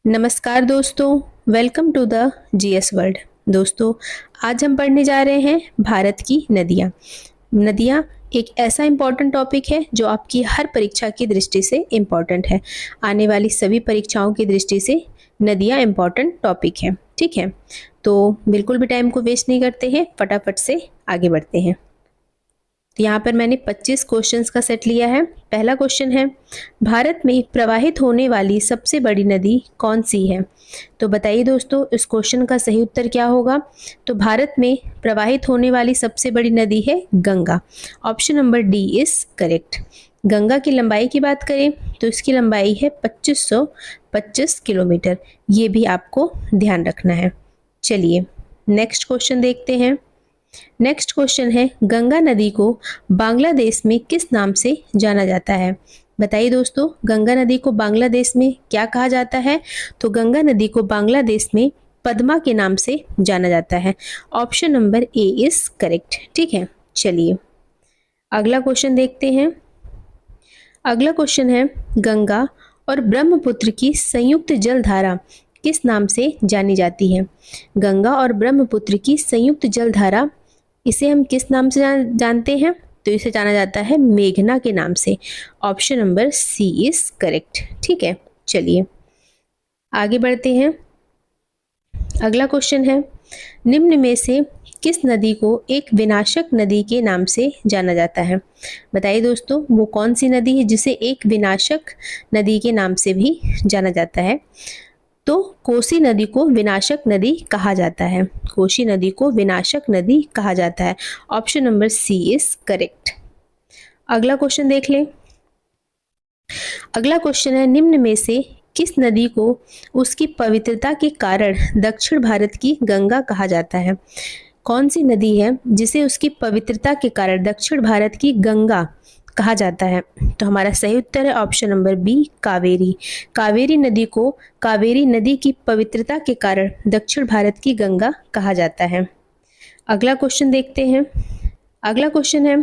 नमस्कार दोस्तों, welcome to the GS world. दोस्तों, आज हम पढ़ने जा रहे हैं भारत की नदियाँ। नदियाँ एक ऐसा इम्पॉर्टेंट टॉपिक है जो आपकी हर परीक्षा की दृष्टि से इम्पॉर्टेंट है। आने वाली सभी परीक्षाओं की दृष्टि से नदियाँ इम्पॉर्टेंट टॉपिक है। ठीक है, तो बिल्कुल भी टाइम को वेस्ट नहीं करते हैं, फटाफट से आगे बढ़ते हैं। तो यहाँ पर मैंने 25 क्वेश्चंस का सेट लिया है। पहला क्वेश्चन है, भारत में प्रवाहित होने वाली सबसे बड़ी नदी कौन सी है? तो बताइए दोस्तों, इस क्वेश्चन का सही उत्तर क्या होगा? तो भारत में प्रवाहित होने वाली सबसे बड़ी नदी है Ganga. Option number D is correct. Ganga की लंबाई की बात करें तो इसकी लंबाई है 2525 किलोमीटर। ये भी आपको ध्यान रखना है। चलिए नेक्स्ट क्वेश्चन देखते हैं। नेक्स्ट क्वेश्चन है, गंगा नदी को बांग्लादेश में किस नाम से जाना जाता है? बताइए दोस्तों, गंगा नदी को बांग्लादेश में क्या कहा जाता है? तो गंगा नदी को बांग्लादेश में पद्मा के नाम से जाना जाता है। Option number A is correct. ठीक है, चलिए अगला क्वेश्चन देखते हैं। अगला क्वेश्चन है, गंगा और ब्रह्मपुत्र की संयुक्त जलधारा किस नाम से जानी जाती है? गंगा और ब्रह्मपुत्र की संयुक्त जलधारा, इसे हम किस नाम से जानते हैं? तो इसे जाना जाता है मेघना के नाम से। Option number C is correct. ठीक है, चलिए आगे बढ़ते हैं। अगला क्वेश्चन है, निम्न में से किस नदी को एक विनाशक नदी के नाम से जाना जाता है? बताइए दोस्तों, वो कौन सी नदी है जिसे एक विनाशक नदी के नाम से भी जाना जाता है? तो कोसी नदी को विनाशक नदी कहा जाता है। कोसी नदी को विनाशक नदी कहा जाता है। Option number C is correct. अगला क्वेश्चन देख लें। अगला क्वेश्चन है, निम्न में से किस नदी को उसकी पवित्रता के कारण दक्षिण भारत की गंगा कहा जाता है? कौन सी नदी है जिसे उसकी पवित्रता के कारण दक्षिण भारत की गंगा कहा जाता है? तो हमारा सही उत्तर है option number B, Kaveri. Kaveri नदी को कावेरी नदी की पवित्रता के कारण दक्षिण भारत की गंगा कहा जाता है। अगला क्वेश्चन देखते हैं। अगला क्वेश्चन है,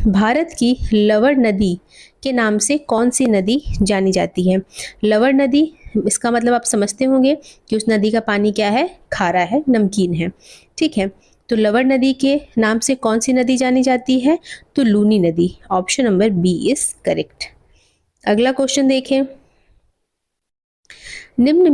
भारत की लवण नदी के नाम से कौन सी नदी जानी जाती है? लवण नदी, इसका मतलब आप समझते होंगे कि उस नदी का पानी क्या है? खारा है, नमकीन है। ठीक है, तो लवण नदी के नाम से कौन सी नदी जानी जाती है? तो लूनी नदी। Option number B is correct. अगला क्वेश्चन देखें। निम्न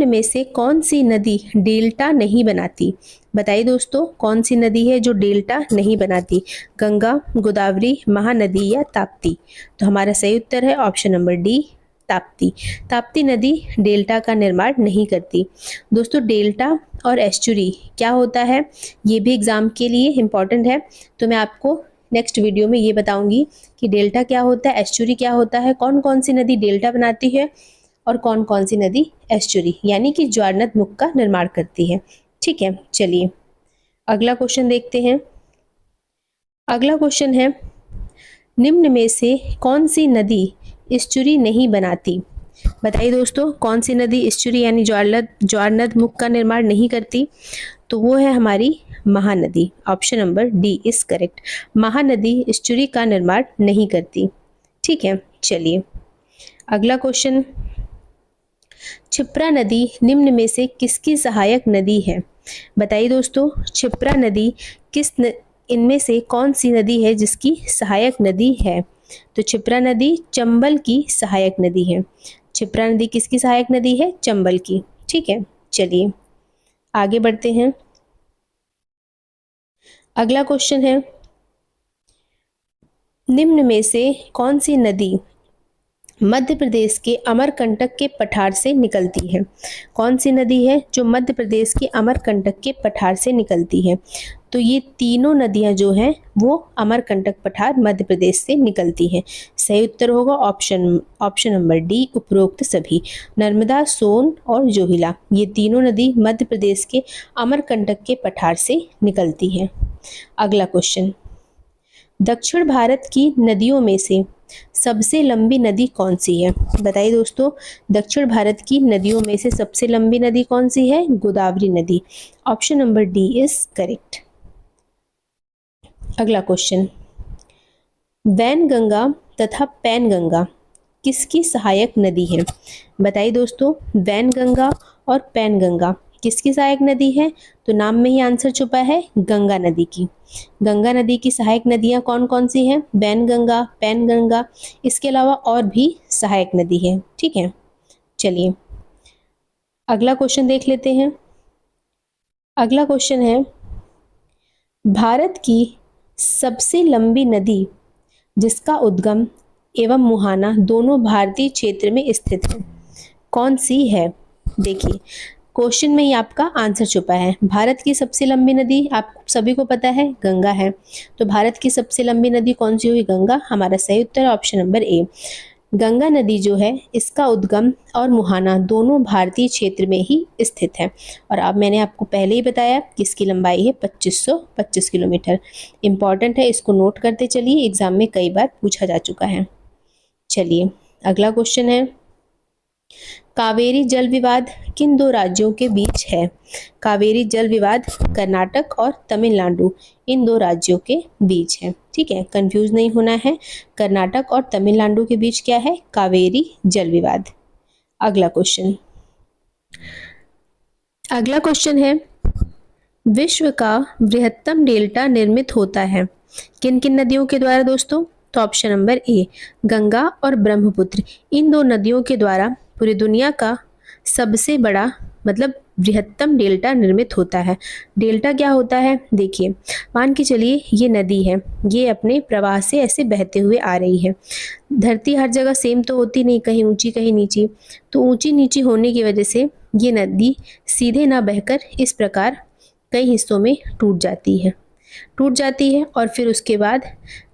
में से कौन सी नदी डेल्टा नहीं बनाती? बताइए दोस्तों, कौन सी नदी है जो डेल्टा नहीं बनाती? गंगा, गोदावरी, महानदी या ताप्ती? तो हमारा सही उत्तर है option number D, Tapti. Tapti नदी डेल्टा का निर्माण नहीं करती। दोस्तों, डेल्टा और एस्चुरी क्या होता है, ये भी एग्जाम के लिए इम्पॉर्टेंट है। तो मैं आपको नेक्स्ट वीडियो में ये बताऊंगी कि डेल्टा क्या होता है, एस्चुरी क्या होता है, कौन कौन सी नदी डेल्टा बनाती है और कौन कौन सी नदी एस्चुरी यानी कि ज्वारनद मुख का निर्माण करती है। ठीक है, चलिए अगला क्वेश्चन देखते हैं। अगला क्वेश्चन है, निम्न में से कौन सी नदी एस्चुरी नहीं बनाती? बताइए दोस्तों, कौन सी नदी एस्चुरी यानी ज्वारनद मुख का निर्माण नहीं करती? तो वो है हमारी Mahanadi. Option number D is correct. Mahanadi estuary का निर्माण नहीं करती। ठीक है, चलिए अगला क्वेश्चन, क्षिप्रा नदी निम्न में से किसकी सहायक नदी है? बताइए दोस्तों, क्षिप्रा नदी इनमें से कौन सी नदी है जिसकी सहायक नदी है? तो क्षिप्रा नदी चंबल की सहायक नदी है। क्षिप्रा नदी किसकी सहायक नदी है? चंबल की। ठीक है, चलिए आगे बढ़ते हैं। अगला क्वेश्चन है, निम्न में से कौन सी नदी मध्य प्रदेश के अमरकंटक के पठार से निकलती है? कौन सी नदी है जो मध्य प्रदेश के अमरकंटक के पठार से निकलती है? तो ये तीनों नदियां जो हैं वो अमरकंटक पठार मध्य प्रदेश से निकलती हैं। सही उत्तर होगा ऑप्शन नंबर डी, उपरोक्त सभी। नर्मदा, सोन और जोहिला, ये तीनों नदी मध्य प्रदेश के अमरकंटक के पठार से निकलती हैं। अगला क्वेश्चन, दक्षिण भारत की नदियों में से सबसे लंबी नदी कौन सी है? बताइए दोस्तों, दक्षिण भारत की नदियों में से सबसे लंबी नदी कौन सी है? गोदावरी नदी। Option number D is correct. अगला क्वेश्चन, वैनगंगा तथा पैनगंगा किसकी सहायक नदी है? बताइए दोस्तों, वैनगंगा और पैनगंगा किसकी सहायक नदी है? तो नाम में ही आंसर छुपा है, गंगा नदी की। गंगा नदी की सहायक नदियां कौन कौन सी हैं? वैनगंगा, पैनगंगा, इसके अलावा और भी सहायक नदी है। ठीक है, चलिए अगला क्वेश्चन देख लेते हैं। अगला क्वेश्चन है, भारत की सबसे लंबी नदी जिसका उद्गम एवं मुहाना दोनों भारतीय क्षेत्र में स्थित है, कौन सी है? देखिए क्वेश्चन में ही आपका आंसर छुपा है। भारत की सबसे लंबी नदी आप सभी को पता है गंगा है, तो भारत की सबसे लंबी नदी कौन सी हुई? गंगा। हमारा सही उत्तर ऑप्शन नंबर ए। गंगा नदी जो है इसका उद्गम और मुहाना दोनों भारतीय क्षेत्र में ही स्थित है। और अब मैंने आपको पहले ही बताया कि इसकी लंबाई है 2525 किलोमीटर। इंपॉर्टेंट है, इसको नोट करते चलिए, एग्जाम में कई बार पूछा जा चुका है। चलिए अगला क्वेश्चन है, कावेरी जल विवाद किन दो राज्यों के बीच है? कावेरी जल विवाद कर्नाटक और तमिलनाडु, इन दो राज्यों के बीच है। ठीक है, कंफ्यूज नहीं होना है, कर्नाटक और तमिलनाडु के बीच क्या है? कावेरी जल विवाद। अगला क्वेश्चन है, विश्व का बृहत्तम डेल्टा निर्मित होता है किन किन नदियों के द्वारा दोस्तों? तो ऑप्शन नंबर ए, गंगा और ब्रह्मपुत्र, इन दो नदियों के द्वारा पूरी दुनिया का सबसे बड़ा मतलब बृहत्तम डेल्टा निर्मित होता है। डेल्टा क्या होता है? देखिए मान के चलिए ये नदी है, ये अपने प्रवाह से ऐसे बहते हुए आ रही है। धरती हर जगह सेम तो होती नहीं, कहीं ऊंची कहीं नीची, तो ऊंची नीची होने की वजह से ये नदी सीधे ना बहकर इस प्रकार कई हिस्सों में टूट जाती है और फिर उसके बाद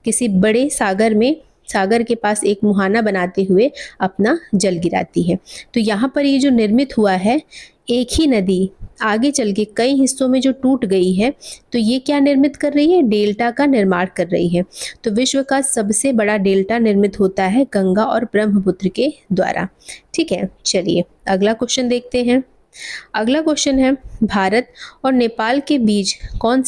किसी बड़े सागर के पास एक मुहाना बनाते हुए अपना जल गिराती है। तो यहाँ पर ये जो निर्मित हुआ है, एक ही नदी आगे चल के कई हिस्सों में जो टूट गई है, तो ये क्या निर्मित कर रही है? डेल्टा का निर्माण कर रही है। तो विश्व का सबसे बड़ा डेल्टा निर्मित होता है गंगा और ब्रह्मपुत्र के द्वारा। ठीक है, चलिए अगला क्वेश्चन देखते हैं। अगला क्वेश्चन है, भारत और नेपाल के बीच कौन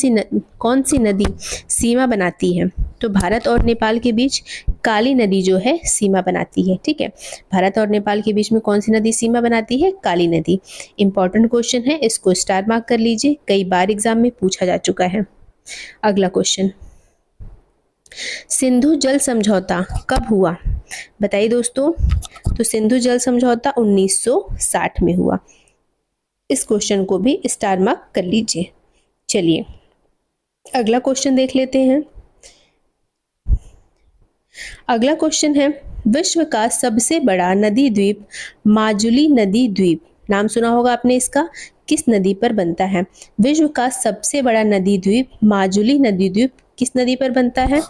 सी नदी सीमा बनाती है? तो भारत और नेपाल के बीच काली नदी जो है सीमा बनाती है। ठीक है, भारत और नेपाल के बीच में कौन सी नदी सीमा बनाती है? काली नदी। इंपॉर्टेंट क्वेश्चन है, इसको स्टार मार्क कर लीजिए, कई बार एग्जाम में पूछा जा चुका है। अगला क्वेश्चन, सिंधु जल समझौता कब हुआ? बताइए दोस्तों। तो सिंधु जल समझौता 1960 में हुआ। इस क्वेश्चन को भी स्टार मार्क कर लीजिए। चलिए अगला क्वेश्चन देख लेते हैं। अगला क्वेश्चन है, विश्व का सबसे बड़ा नदी द्वीप माजुली नदी द्वीप, नाम सुना होगा आपने इसका, किस नदी पर बनता है? विश्व का सबसे बड़ा नदी द्वीप माजुली नदी द्वीप किस नदी पर बनता है?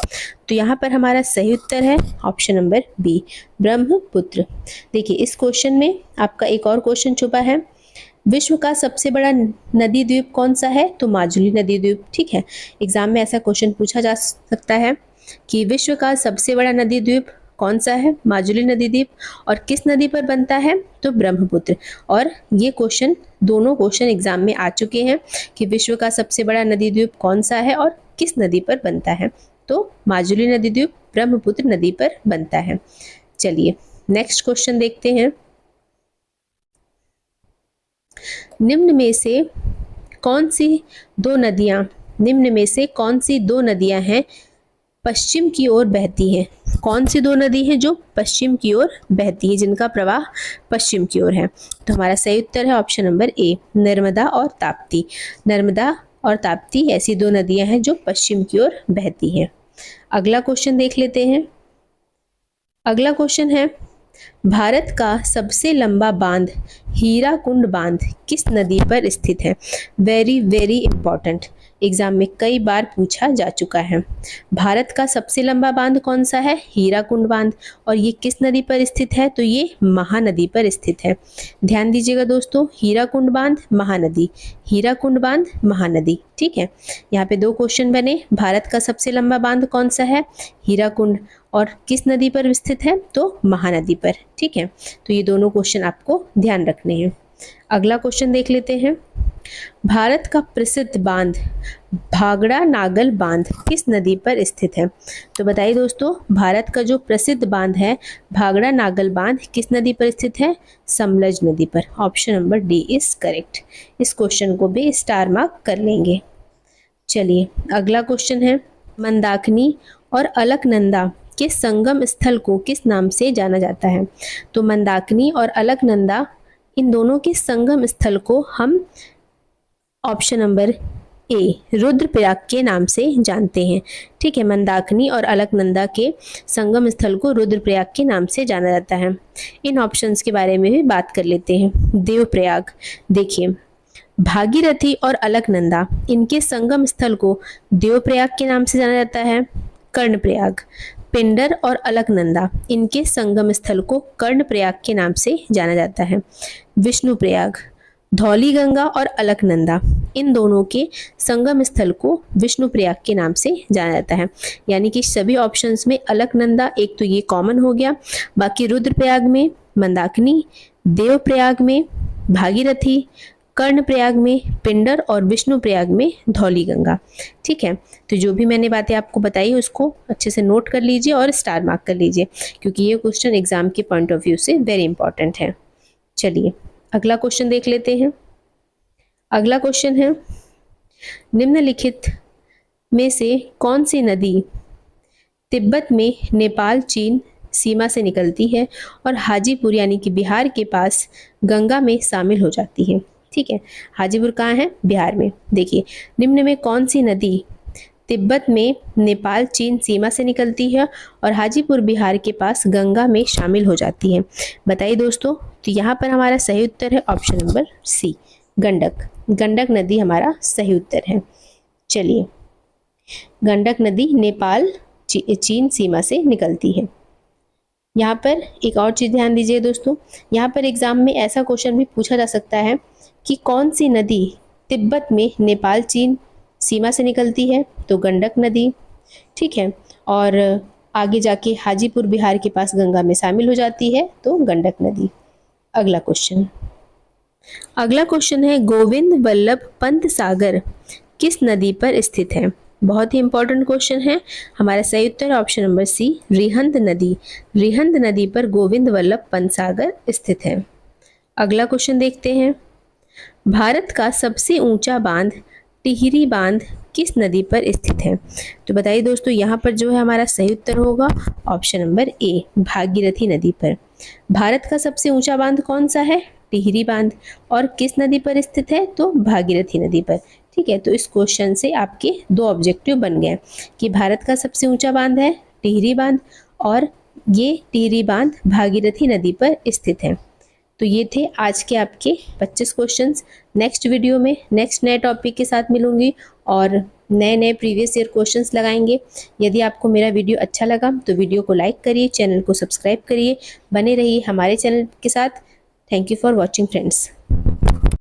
तो यहाँ पर हमारा सही उत्तर है ऑप्शन नंबर बी, ब्रह्मपुत्र। देखिए इस क्वेश्चन में आपका एक और क्वेश्चन छुपा है, विश्व का सबसे बड़ा नदी द्वीप कौन सा है? तो माजुली नदी द्वीप। ठीक है, एग्जाम में ऐसा क्वेश्चन पूछा जा सकता है कि विश्व का सबसे बड़ा नदी द्वीप कौन सा है? माजुली नदी द्वीप। और किस नदी पर बनता है? तो ब्रह्मपुत्र। और ये दोनों क्वेश्चन एग्जाम में आ चुके हैं कि विश्व का सबसे बड़ा नदी द्वीप कौन सा है और किस नदी पर बनता है? तो माजुली नदी द्वीप ब्रह्मपुत्र नदी पर बनता है। चलिए नेक्स्ट क्वेश्चन देखते हैं। निम्न में से कौन सी दो नदियां हैं पश्चिम की ओर बहती हैं? कौन सी दो नदी हैं जो पश्चिम की ओर बहती है, जिनका प्रवाह पश्चिम की ओर है? तो हमारा सही उत्तर है ऑप्शन नंबर ए, नर्मदा और ताप्ती। नर्मदा और ताप्ती ऐसी दो नदियां हैं जो पश्चिम की ओर बहती हैं। अगला क्वेश्चन देख लेते हैं। अगला क्वेश्चन है, भारत का सबसे लंबा बांध हीराकुंड बांध किस नदी पर स्थित है? वेरी वेरी इंपॉर्टेंट, एग्जाम में कई बार पूछा जा चुका है। भारत का सबसे लंबा बांध कौन सा है? हीराकुंड बांध। और ये किस नदी पर स्थित है? तो ये महानदी पर स्थित है। ध्यान दीजिएगा दोस्तों, हीराकुंड बांध महानदी, हीराकुंड बांध महानदी। ठीक है, यहाँ पे दो क्वेश्चन बने, भारत का सबसे लंबा बांध कौन सा है? हीराकुंड। और किस नदी पर स्थित है? तो महानदी पर। ठीक है, तो ये दोनों क्वेश्चन आपको ध्यान रखने हैं। अगला क्वेश्चन देख लेते हैं। भारत का प्रसिद्ध बांध भागड़ा नागल बांध किस नदी पर स्थित है? तो बताइए दोस्तों, भारत का जो प्रसिद्ध बांध है भागड़ा नागल बांध किस नदी पर स्थित है? समलज नदी पर। Option number D is correct. इस क्वेश्चन को भी स्टार मार्क कर लेंगे। चलिए अगला क्वेश्चन है, मंदाकिनी और अलकनंदा के संगम स्थल को किस नाम से जाना जाता है? तो मंदाकिनी और अलकनंदा इन दोनों के संगम स्थल को हम ऑप्शन नंबर ए रुद्रप्रयाग के नाम से जानते हैं। ठीक है, मंदाकिनी और अलकनंदा के संगम स्थल को रुद्रप्रयाग के नाम से जाना जाता है। इन ऑप्शंस के बारे में भी बात कर लेते हैं। देवप्रयाग, देखिए भागीरथी और अलकनंदा इनके संगम स्थल को देवप्रयाग के नाम से जाना जाता है। कर्णप्रयाग, पिंडर और अलकनंदा इनके संगम स्थल को कर्णप्रयाग के नाम से जाना जाता है। विष्णुप्रयाग, धौलीगंगा और अलकनंदा इन दोनों के संगम स्थल को विष्णुप्रयाग के नाम से जाना जाता है। यानी कि सभी ऑप्शंस में अलकनंदा एक तो ये कॉमन हो गया, बाकी रुद्रप्रयाग में मंदाकिनी, देवप्रयाग में भागीरथी, कर्णप्रयाग में पिंडर और विष्णुप्रयाग में धौलीगंगा। ठीक है, तो जो भी मैंने बातें आपको बताई उसको अच्छे से नोट कर लीजिए और स्टार मार्क कर लीजिए, क्योंकि ये क्वेश्चन एग्जाम के पॉइंट ऑफ व्यू से वेरी इंपॉर्टेंट है। चलिए अगला क्वेश्चन देख लेते हैं। अगला क्वेश्चन है, निम्नलिखित में से कौन सी नदी तिब्बत में नेपाल चीन सीमा से निकलती है और हाजीपुर यानी कि बिहार के पास गंगा में शामिल हो जाती है? ठीक है, हाजीपुर कहाँ है? बिहार में। देखिए, निम्न में कौन सी नदी तिब्बत में नेपाल चीन सीमा से निकलती है और हाजीपुर बिहार के पास गंगा में शामिल हो जाती है? बताइए दोस्तों। तो यहाँ पर हमारा सही उत्तर है option number C, Gandak. Gandak नदी हमारा सही उत्तर है। चलिए, गंडक नदी नेपाल चीन सीमा से निकलती है। यहाँ पर एक और चीज़ ध्यान दीजिए दोस्तों, यहाँ पर एग्जाम में ऐसा क्वेश्चन भी पूछा जा सकता है कि कौन सी नदी तिब्बत में नेपाल चीन सीमा से निकलती है? तो गंडक नदी। ठीक है, और आगे जाके हाजीपुर बिहार के पास गंगा में शामिल हो जाती है, तो गंडक नदी। अगला क्वेश्चन, अगला क्वेश्चन है, गोविंद वल्लभ पंत सागर किस नदी पर स्थित है? बहुत ही इंपॉर्टेंट क्वेश्चन है। हमारा सही उत्तर ऑप्शन नंबर सी, रिहंद नदी। रिहंद नदी पर गोविंद वल्लभ पंत सागर स्थित है। अगला क्वेश्चन देखते हैं, भारत का सबसे ऊंचा बांध टिहरी बांध किस नदी पर स्थित है? तो बताइए दोस्तों, यहाँ पर जो है हमारा सही उत्तर होगा ऑप्शन नंबर ए, भागीरथी नदी पर। भारत का सबसे ऊंचा बांध कौन सा है? टिहरी बांध। और किस नदी पर स्थित है? तो भागीरथी नदी पर। ठीक है, तो इस क्वेश्चन से आपके दो ऑब्जेक्टिव बन गए कि भारत का सबसे ऊंचा बांध है टिहरी बांध और ये टिहरी बांध भागीरथी नदी पर स्थित है। तो ये थे आज के आपके 25 क्वेश्चंस। नेक्स्ट वीडियो में नेक्स्ट नए टॉपिक के साथ मिलूंगी और नए नए प्रीवियस ईयर क्वेश्चंस लगाएंगे। यदि आपको मेरा वीडियो अच्छा लगा तो वीडियो को लाइक करिए, चैनल को सब्सक्राइब करिए, बने रहिए हमारे चैनल के साथ। Thank you for watching friends.